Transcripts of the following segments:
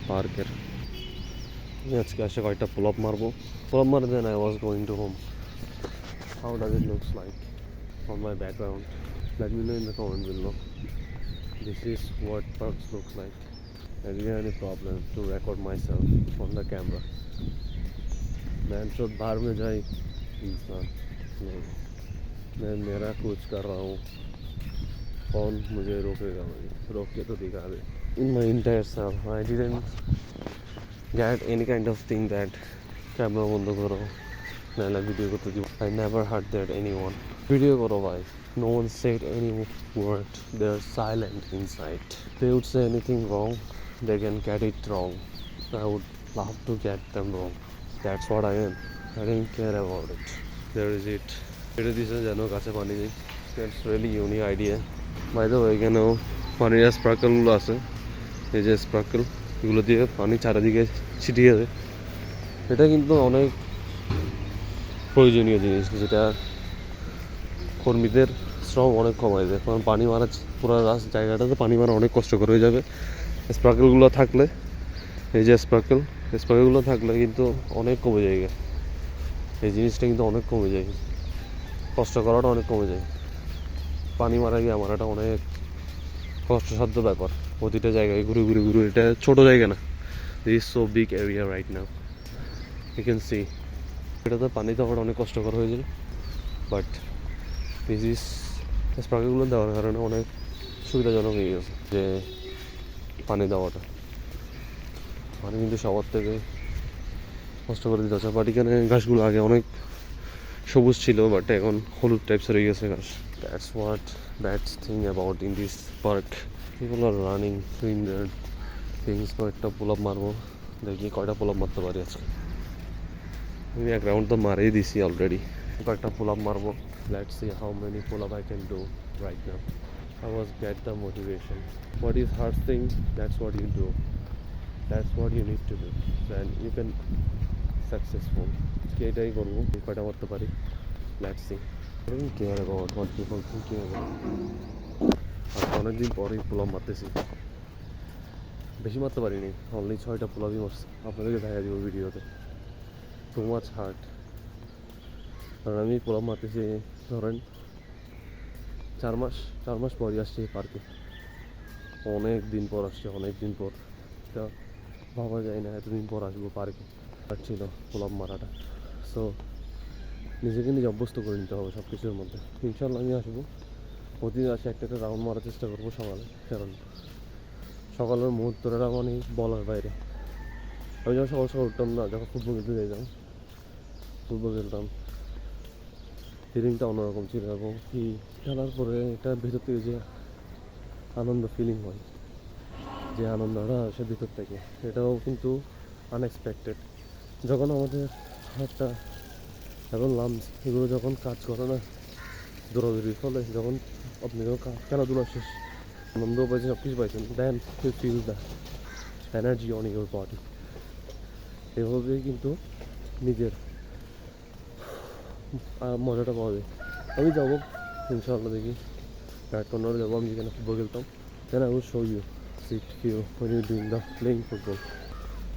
পার্কের। আজকে আসে কয়েকটা পুল আপ মারবো, পুল আপ মারে then I was going to home. How does it looks like on my background? Let me know in the comment below. This is what parks looks like. I didn't have any problem to record myself on the camera. मैं तो बाहर में जाए इंसान नहीं, मैं मेरा कुछ कर रहा हूँ, कौन मुझे रोकेगा? भाई रोक के तो दिखा दे. In my entire self I didn't get any kind of thing that camera বন্ধ করো নাহলে ভিডিও করতে দিব. I never heard that anyone video করো ভাই. No one said any word. They're silent inside. They would say anything wrong, they can get it wrong. I would love to get them wrong. That's what I am. I didn't care about it. There is it. এটা দিয়েছে যেন কাছে পানি নেই. That's really unique idea. By the way, এখানেও পানির স্পার্কেলগুলো আছে, এই যে স্পার্কেল, এগুলো দিয়ে পানি চারিদিকে ছিটিয়ে দেয়. এটা কিন্তু অনেক প্রয়োজনীয় জিনিস, যেটা কর্মীদের শ্রম অনেক কমায় দেয়. কারণ পানি মারা পুরো জায়গাটাতে পানি মারা অনেক কষ্টকর হয়ে যাবে. স্পার্কেলগুলো থাকলে, এই যে স্পার্কেলগুলো থাকলে কিন্তু অনেক কমে যায়. এই জিনিসটা কিন্তু অনেক কমে যায়, কষ্ট করাটা অনেক কমে যায়. পানি মারা গিয়ে মারাটা অনেক কষ্টসাধ্য ব্যাপার. প্রতিটা জায়গায় ঘুরে ঘুরে ঘুরে, এটা ছোটো জায়গা না. This is so big area right now, you can see. এটাতে পানি দেওয়াটা অনেক কষ্টকর হয়ে যায়, বাট দিস ইজ স্পার্কেলগুলো দেওয়ার কারণে অনেক সুবিধাজনক হয়ে গেছে যে পানি দেওয়াটা. পানি কিন্তু সবার থেকে কষ্ট করে দিতে হচ্ছে. বাট এখানে ঘাসগুলো আগে অনেক সবুজ ছিল, বাট এখন হলুদ টাইপস হয়ে গেছে ঘাস. That's what that's thing about in this park. People are running doing their things. কয়েকটা পুল আপ মারবো, দেখি কয়টা পুল আপ মারতে পারি আজকে. আমি এক রাউন্ড তো মারেই দিছি অলরেডি. কয়েকটা পুল আপ মারবো. Let's see how many pull up I can do right now. I was get the motivation. What is hard thing? That's what you do. That's what you need to do. Then you can successful. এটাই করবো, কয়টা মারতে পারি. Let's see. I don't care about what people thinking about. আর অনেকদিন পরেই pull up মারতেছি. বেশি মারতে পারিনি, অনলি 6টা পুল আপই মারছি. আপনাদেরকে দেখা দিব ভিডিওতে. Too much hard. কারণ আমি পুল আপ মারতেছি ধরেন 4 মাস পরই আসছি এই পার্কে. অনেক দিন পর আসছি, অনেক দিন পর. এটা ভাবা যায় না এতদিন পর আসবো পার্কে. আর ছিল পুল আপ মারাটা. সো নিজেকে নিজে অভ্যস্ত করে নিতে হবে সব কিছুর মধ্যে. ইনশাল্লাহ আমি আসবো, প্রতিদিন আসে একটা রাউন্ড মারার চেষ্টা করবো সকালে. কারণ সকালের মুহূর্তটা মানে বলার বাইরে. আমি যখন সকাল সকাল উঠতাম না, যখন ফুটবল খেলতে যাইতাম, ফুটবল খেলতাম, ফিলিংটা অন্যরকম ছিল. এবং কি খেলার পরে এটা ভেতর থেকে যে আনন্দ ফিলিং হয়, যে আনন্দটা আসে ভিতর থেকে, এটাও কিন্তু আনএক্সপেক্টেড. যখন আমাদের হাতটা এবং লামস এগুলো যখন কাজ করে না দৌড়াদৌড়ির ফলে, যখন আপনি যখন খেলাধুলা শেষ আনন্দ পাইছেন, সব কিছু পাইছেন, then you feel the energy on your body. এভাবেই কিন্তু নিজের মজাটা পাওয়া যায়. আমি যাবো ইনশাআল্লাহ, দেখি রাইট কর্নারে যাবো. আমি যেখানে ফুটবল খেলতাম, then I will show you sit few when you doing the playing football.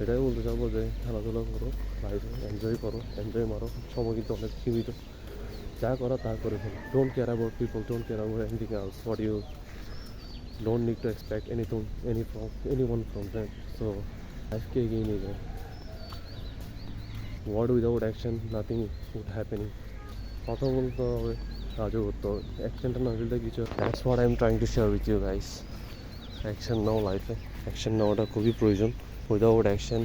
এটাই বলতে চাবো যে খেলাধুলা করো, লাইফে এনজয় করো, এনজয় মারো. সময় কিন্তু অনেক সীমিত, যা করা তা করে ফেলো. Don't care about people, don't care about anything else. What you don't need to expect anything anyone from them. So life ke এগিয়ে নিয়ে যায়. Word without action, nothing would happening. কথা বলতে হবে, কাজও করতে হবে. অ্যাকশনটা না দিলে কিছু. That's what I'm trying to share with you guys. Action নাও লাইফে. অ্যাকশন নেওয়াটা খুবই প্রয়োজন. Without action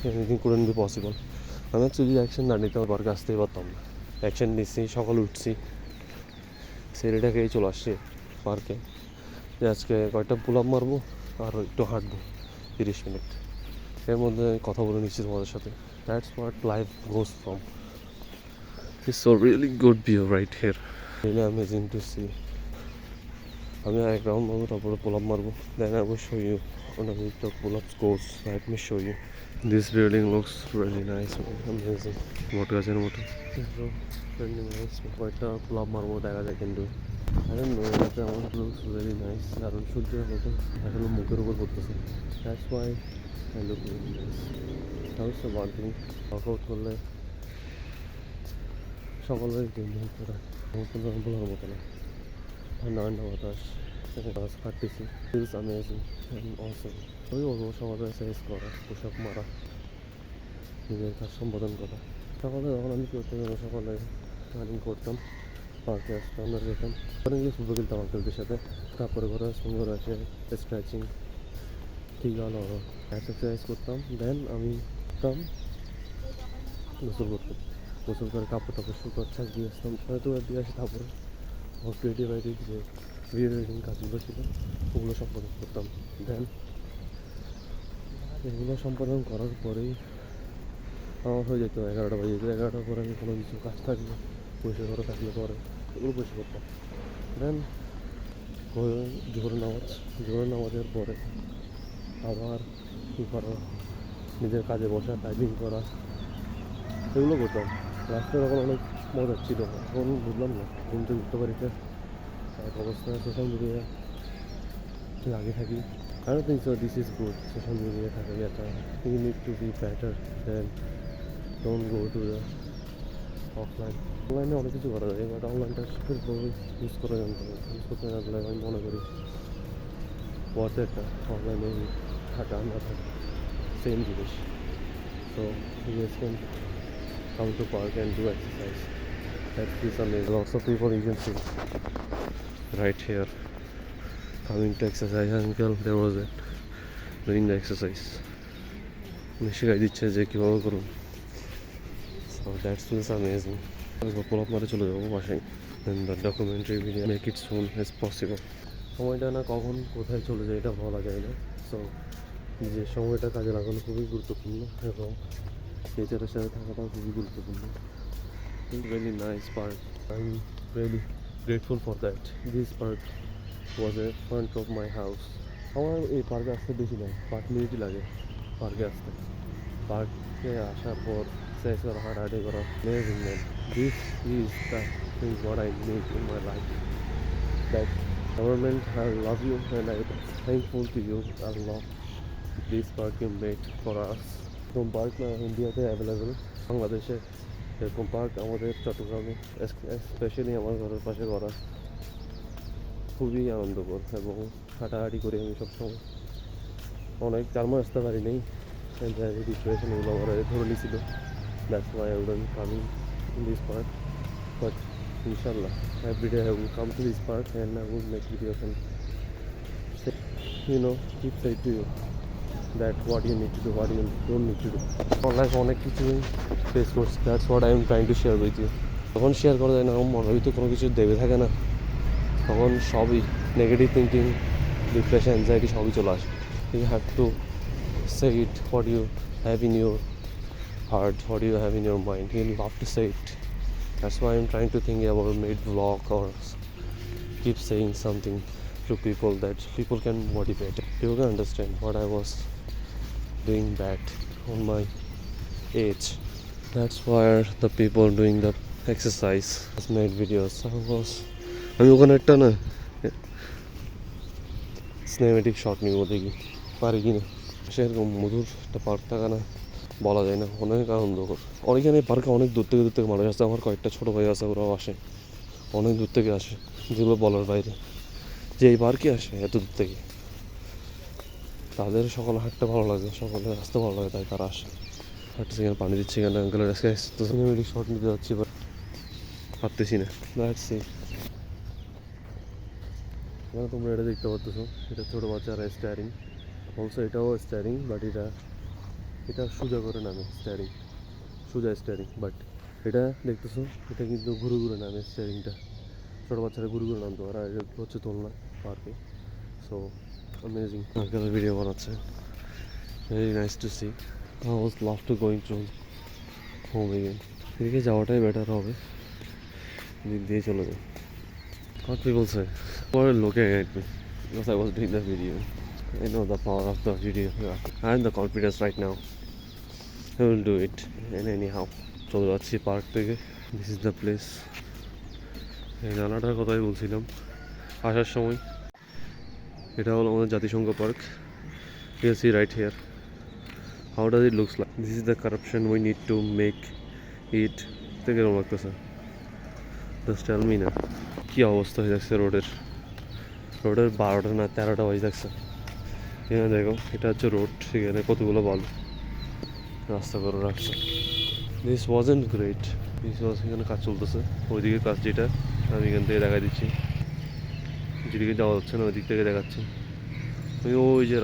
anything couldn't be possible. আমি অ্যাকচুয়ালি অ্যাকশন না নিতে পারকে আসতেই পারতাম না. অ্যাকশন নিচ্ছি, সকালে উঠছি, ছেলেটাকেই চলে আসছি পার্কে যে আজকে কয়েকটা পুল আপ মারবো আর একটু হাঁটবো 30 মিনিট. এর মধ্যে কথা বলে নিচ্ছি তোমাদের সাথে. That's what life goes from. It's so really good view right here, really amazing to see. আমি এক রাউন্ড মারবো, তারপরে পুল আপ মারবো. Then I will show you underneath the pull-ups goes. Let me show you. This building looks really nice, amazing. বট গাছের মতো. Really nice. কয়েকটা pull up মারবো, দেখা যায় কিন্তু I don't know, এটা আমার looks very nice. কারণ সূর্যের মতো আসলে মুখের উপর পড়তেছে. That's why I look really nice. Also one thing, workout করলে সকালের যে মুহূর্তটা বলার মতো না, ঠান্ডা ঠান্ডা বাতাস, বাস কাটতেছি, ফিলস অ্যামেজিং অ্যান্ড অসম। ওই বলবো সকালে এক্সারসাইজ করা, পুশ আপ মারা, নিজের কাজ সম্পাদন করা। সকালে যখন আমি করতে গেলাম, সকালে রানিং করতাম, পার্কে আসতাম, আমরা যেতাম, ওখানে গিয়ে ফুটবল খেলতাম আঙ্কেলদের সাথে। তারপরে ঘরে সুন্দর আছে স্ট্রেচিং, ঠিক ভালো এক্সারসাইজ করতাম। দেন আমি করতাম গোসল করতাম, গোসল করে কাপড় টাপড় শুকর ছাক দিয়ে আসতাম, হয়তো দিয়ে আসি। তারপরে আমার ক্রিয়েটিভ আইডির যে ভিডিও এডিটিং কাজগুলো ছিল ওগুলো সম্পাদন করতাম। দেন এগুলো সম্পাদন করার পরেই আমার হয়ে যেত 11টা বাজে যেত। 11টার পরে আমি কোনো কিছু কাজ থাকলে, পরিষ্কার করে থাকলে পরে এগুলো পরিষ্কার করতাম। দেন জোহরের নামাজের পরে আবার কী করা, নিজের কাজে বসা, টাইপিং করা, এগুলো করতাম। লাস্টে তখন অনেক মজা ছিল, এখন বুঝলাম না ঘুম থেকে উঠতে পারি না, এক অবস্থায় সোশ্যাল মিডিয়া আগে থাকি। I don't think so this is good, social media থাকা যেটা, you need to be better than don't go to the offline. অনলাইনে অনেক কিছু করা যায়, বাট অনলাইনটা ঠিকভাবে ইউজ করা জানতে হবে। ইউজ করতে জানলে আমি মনে করি ওয়ার্থ এটা, অনলাইনে থাকা না থাকা সেম জিনিস। So you guys can come to park and do exercise. That is amazing. Lots of people you can see right here coming to exercise. Uncle, there was it doing the exercise. শিখাই দিচ্ছে যে কীভাবে করুন। So that feels amazing. Pool up মারে চলে যাবো বাসায়। And the documentary video make it soon as possible. সময়টা না কখন কোথায় চলে যায় এটা বলা যায় না। সো যে সময়টা কাজে লাগানো খুবই গুরুত্বপূর্ণ এবং নেচারের সাথে থাকাটাও খুবই গুরুত্বপূর্ণ। Really nice park. I'm really grateful for that. This park was a front of my house. আমার এই পার্কে আসতে বেশি নয়, 5 মিনিটই লাগে পার্কে আসতে। পার্কে আসার পর এক্সারসাইজ করা, হাঁটাহাঁটি করা, amazing man. This is the thing what I need in my life. That government, I love you and I'm thankful to you. I love this park you made for us. এরকম park না ইন্ডিয়াতে available, বাংলাদেশে এরকম park আমাদের চট্টগ্রামে specially আমার ঘরের পাশে করা খুবই আনন্দকর। এবং হাঁটাহাঁটি করি আমি সবসময়, অনেক 4 মাস আসতে পারি নেই, ডিপ্রেশন এগুলো আমার ধরে নিয়েছিল। That's why I wouldn't coming in this park, but ইনশাল্লাহ everyday I will come to this park and I will make videos and keep say to you that what you need to do, what you don't need to do. Life অনেক কিছুই face করছি, that's what I am trying to share with you. তখন share করা যায় না, মনের ভিতরে কোনো কিছু দেবে থাকে না, তখন সবই নেগেটিভ থিঙ্কিং, ডিপ্রেশন, অ্যাংজাইটি সবই চলে আসে। You have to say it, what you have in your heart, what you have in your mind. You'll love to say it. That's why I'm trying to think about made vlog or keep saying something to people that people can motivate. People can understand what I was doing back on my age. That's why the people doing the exercise has made videos. আমি ওখানে একটা না cinematic shot নিব, দেখি পারি কিনা। সেরকম মধুর একটা পার্ক থাকা না বলা যায় না, অনেক আনন্দকর। অনেকখানে পার্কে অনেক দূর থেকে মানুষ আসে, আমার কয়েকটা ছোটো ভাই আছে, ওরাও আসে, অনেক দূর থেকে আসে, যেগুলো বলার বাইরে যে এই পার্কে আসে এত দূর থেকে। তাদের সকালে হাঁটতে ভালো লাগে, সকালে আসতে ভালো লাগে, তাই তারা আসে। হাঁটতেছে এখানে, পানি দিচ্ছে এখানে, আঙ্কেলের আজকে সিনেমেটিক শট নিতে যাচ্ছি, বাট পারতেছি না। That's it. তোমরা এটা দেখতে পাচ্ছ, এটা ছোটো বাচ্চারা স্টারিং, অলসো এটাও স্টারিং, বাট এটা সোজা করে নামে স্টারিং, সোজা স্টারিং। বাট এটা দেখতেছো, এটা কিন্তু ঘুরে ঘুরে নামে স্টারিংটা, ছোটো বাচ্চারা ঘুরে ঘুরে নামতে পারে। আর এটা হচ্ছে দোলনা পার্কে। সো অ্যামেজিং, আঙ্কেলের ভিডিও বানাচ্ছে, very nice to see. I was love to going to home again. এদিকে যাওয়াটাই বেটার হবে, দিক দিয়ে চলে যায়। What people say? Were looking at me because I was doing the video. I know the power of the video. I have the confidence right now. I will do it. And anyhow, চলে যাচ্ছি park থেকে। This is the place. এই জানাটার কথাই বলছিলাম আসার সময়। এটা হলো আমাদের জাতিসংঘ park. You see right here. How does it looks like? This is the corruption we need to make it. থেকে এরকম লাগতেছে জাস্ট টেল মি না কী অবস্থা হয়ে যাচ্ছে রোডের 12টা না 13টা বাজে থাকছে এখানে দেখো এটা হচ্ছে রোড সেখানে কতগুলো বালু রাস্তা করে রাখছে this wasn't great this was এখানে কাজ চলতেছে ওইদিকে কাজ যেটা আমি এখান থেকে দেখা দিচ্ছি যেদিকে যাওয়া যাচ্ছে না ওই দিক থেকে দেখাচ্ছি ওই যে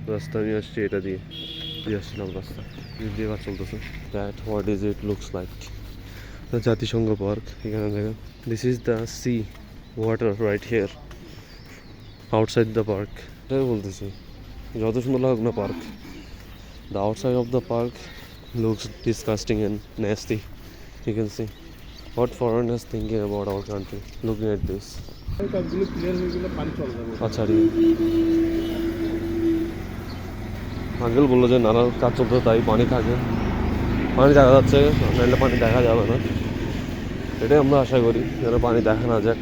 রাস্তা আমি আসছি এটা দিয়ে আসছিলাম রাস্তা দিয়ে কাজ চলতেছে that what is it looks like জাতিসংঘ পার্ক এখানে দেখেন this is the sea water right here outside the park এটাই বলতেছি যত সুন্দর লাগুক না park the outside of the park looks disgusting and nasty you can see what foreigners thinking about our country looking at this আচ্ছা uncle বললো যে নানার কাজ চলতে তাই পানি থাকে পানি দেখা যাচ্ছে নাহলে পানি দেখা যাবে না এটাই আমরা আশা করি যেন পানি দেখা না যাক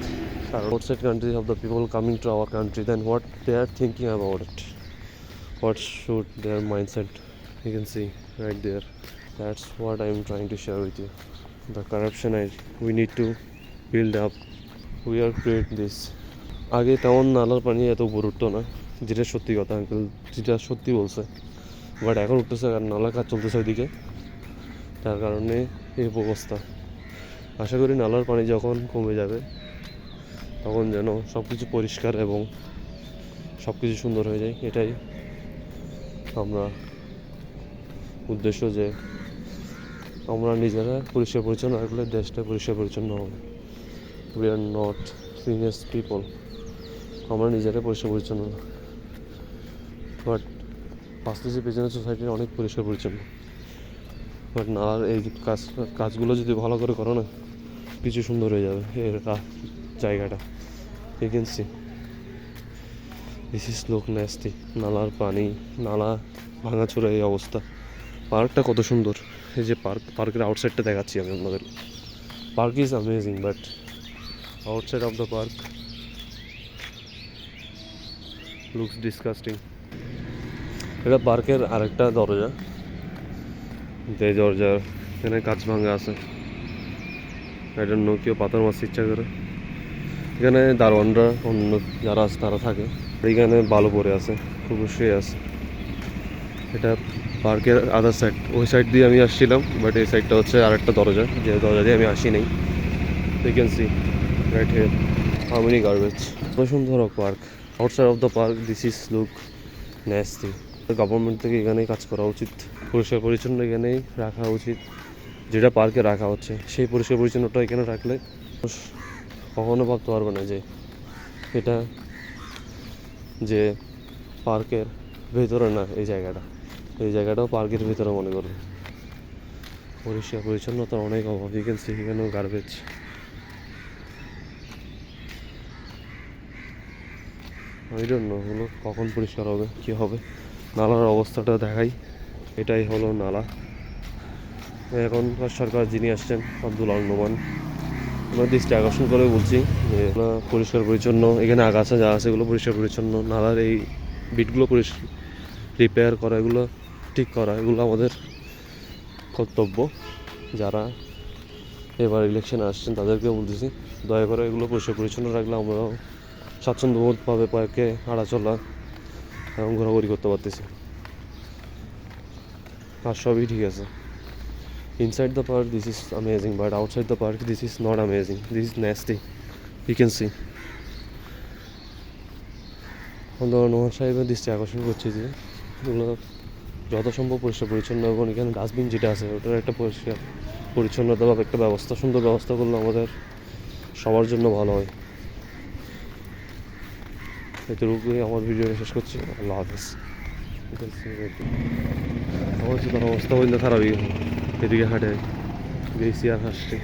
কারণ outside country of the people coming to our country then what they are thinking about it what should their mindset you can see right there that's what I am trying to share with you the corruption we need to build up we are create this আগে তেমন নালার পানি এত উপরে উঠতো না যেটা সত্যি কথা আঙ্কেল যেটা সত্যি বলছে বাট এখন উঠতেছে কারণ নালার কাজ চলতেছে ওইদিকে তার কারণে এই অবস্থা আশা করি নালার পানি যখন কমে যাবে তখন যেন সব কিছু পরিষ্কার এবং সব কিছু সুন্দর হয়ে যায় এটাই আমরা উদ্দেশ্য যে আমরা নিজেরা পরিষ্কার পরিচ্ছন্ন রাখলে দেশটা পরিষ্কার পরিচ্ছন্ন হবে we are not cleanest people আমরা নিজেরাই পরিষ্কার পরিচ্ছন্ন না বাট পাঁচদেশি পেছনের সোসাইটির অনেক পরিষ্কার পরিচ্ছন্ন বাট নালার এই কাজগুলো যদি ভালো করে করো না কিছু সুন্দর হয়ে যাবে এর জায়গাটা you can see this is look nasty নালার পানি নালা ভাঙাচোরা এই অবস্থা পার্কটা কত সুন্দর এই যে পার্কের আউটসাইডটা দেখাচ্ছি আমি আপনাদের park is amazing but outside of the park looks disgusting এটা পার্কের আরেকটা দরজা যে দরজার এখানে কাঁচ ভাঙা আছে এটা কেউ পাথর মারতে ইচ্ছা করে এখানে দারোয়ানরা অন্য যারা আছে তারা থাকে এইখানে বালু পড়ে আছে খুব শুয়ে আছে এটা পার্কের আদার সাইড ওই সাইড দিয়ে আমি আসছিলাম বাট এই সাইডটা হচ্ছে আরেকটা দরজা যে দরজা দিয়ে আমি আসি নাই you can see right here how many garbage সুন্দর park outside of the park this is look nasty government থেকে এখানেই কাজ করা উচিত পরিষ্কার পরিচ্ছন্ন এখানেই রাখা উচিত যেটা পার্কে রাখা হচ্ছে সেই পরিষ্কার পরিচ্ছন্নটা এখানে রাখলে কখনো ভাবতে পারবে না যে এটা যে পার্কের ভেতরে না এই জায়গাটাও পার্কের ভেতরে মনে করবে পরিষ্কার পরিচ্ছন্নতার অনেক অভাব এখানে সেখানেও গার্বেজ ওই জন্য হলো কখন পরিষ্কার হবে কী হবে নালার অবস্থাটা দেখাই এটাই হলো নালা এখনকার সরকার যিনি আসছেন আব্দুল আল নোমান আমরা দৃষ্টি আকর্ষণ করে বলছি যে পরিষ্কার পরিচ্ছন্ন এখানে আগাছা যা আছে এগুলো পরিষ্কার পরিচ্ছন্ন নালার এই বিটগুলো রিপেয়ার করা এগুলো ঠিক করা এগুলো আমাদের কর্তব্য যারা এবার ইলেকশনে আসছেন তাদেরকে বলতেছি দয়া করে এগুলো পরিষ্কার পরিচ্ছন্ন রাখলে আমরাও স্বাচ্ছন্দ্যবোধভাবে পার্কে হাঁটাচলা এবং ঘোরাঘুরি করতে পারতেছি আর সবই ঠিক আছে inside the park this is amazing but outside the park this is not amazing this is nasty you can see Noman সাহেবের দৃষ্টি আকর্ষণ করছে যে এগুলো যত সম্ভব পরিষ্কার পরিচ্ছন্ন এবং এখানে ডাস্টবিন যেটা আছে ওটার একটা পরিষ্কার পরিচ্ছন্নতা বা একটা ব্যবস্থা সুন্দর ব্যবস্থা করলে আমাদের সবার জন্য ভালো হয় এতটুকুই আমার ভিডিওটা শেষ করছি আল্লাহ হাফেজ আমার অবস্থা হইলে খারাপই এদিকে হাঁটে গেছি আর হাসছি